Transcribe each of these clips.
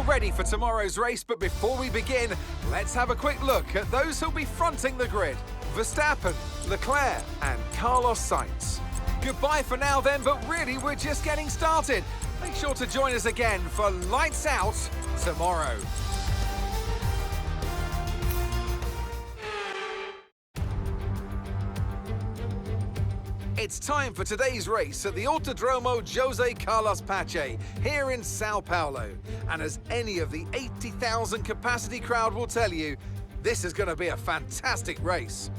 ready for tomorrow's race, but before we begin, let's have a quick look at those who'll be fronting the grid. Verstappen, Leclerc and Carlos Sainz. Goodbye for now then, but really we're just getting started. Make sure to join us again for Lights Out tomorrow. It's time for today's race at the Autodromo Jose Carlos Pache here in Sao Paulo. And as any of the 80,000 capacity crowd will tell you, this is going to be a fantastic race.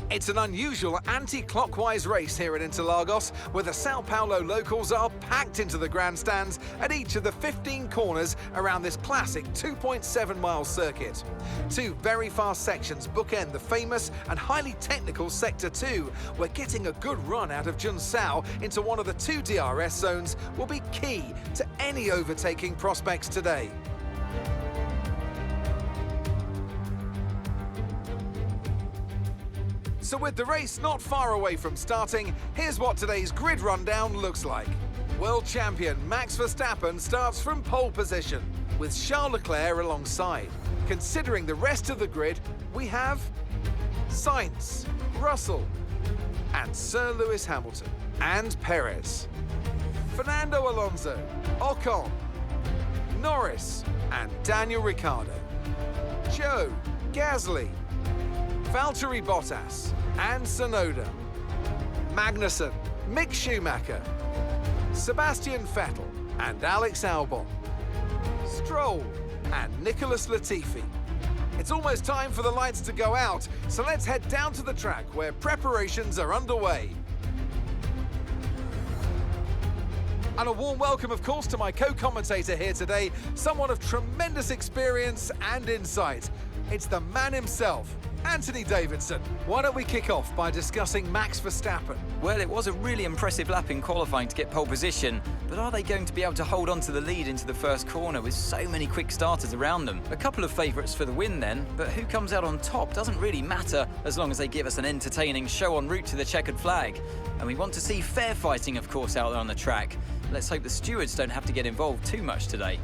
It's an unusual anti-clockwise race here at Interlagos, where the Sao Paulo locals are packed into the grandstands at each of the 15 corners around this classic 2.7-mile circuit. Two very fast sections bookend the famous and highly technical Sector 2, where getting a good run out of Junsao into one of the two DRS zones will be key to any overtaking prospects today. So with the race not far away from starting, here's what today's grid rundown looks like. World champion Max Verstappen starts from pole position, with Charles Leclerc alongside. Considering the rest of the grid, we have Sainz, Russell, and Sir Lewis Hamilton, and Perez. Fernando Alonso, Ocon, Norris, and Daniel Ricciardo. Joe, Gasly, Valtteri Bottas and Tsunoda, Magnussen, Mick Schumacher, Sebastian Vettel and Alex Albon, Stroll and Nicholas Latifi. It's almost time for the lights to go out, so let's head down to the track where preparations are underway. And a warm welcome, of course, to my co-commentator here today, someone of tremendous experience and insight. It's the man himself, Anthony Davidson. Why don't we kick off by discussing Max Verstappen? Well, it was a really impressive lap in qualifying to get pole position, but are they going to be able to hold on to the lead into the first corner with so many quick starters around them? A couple of favourites for the win then, but who comes out on top doesn't really matter as long as they give us an entertaining show en route to the checkered flag. And we want to see fair fighting, of course, out there on the track. Let's hope the stewards don't have to get involved too much today.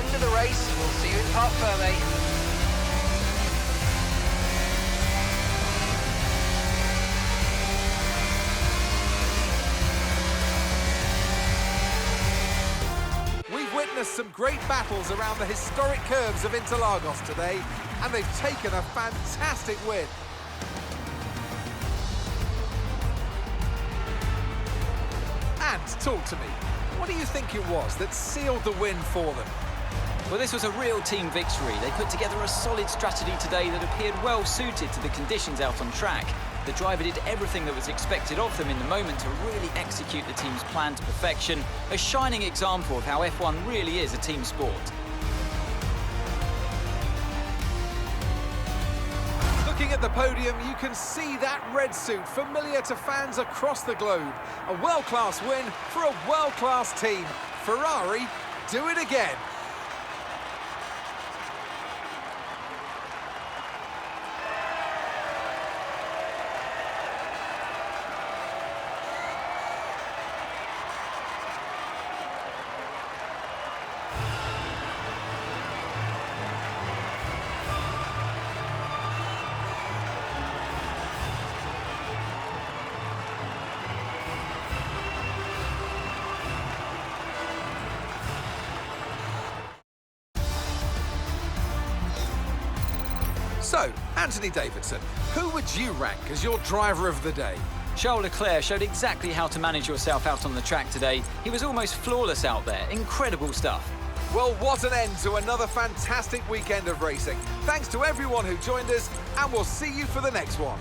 end of the race. We'll see you in Parc Fermé. We've witnessed some great battles around the historic curves of Interlagos today, and they've taken a fantastic win. And talk to me, what do you think it was that sealed the win for them? Well, this was a real team victory. They put together a solid strategy today that appeared well suited to the conditions out on track. The driver did everything that was expected of them in the moment to really execute the team's plan to perfection. A shining example of how F1 really is a team sport. Looking at the podium, you can see that red suit familiar to fans across the globe. A world-class win for a world-class team. Ferrari, do it again. So, Anthony Davidson, who would you rank as your driver of the day? Charles Leclerc showed exactly how to manage yourself out on the track today. He was almost flawless out there. Incredible stuff. Well, what an end to another fantastic weekend of racing. Thanks to everyone who joined us, and we'll see you for the next one.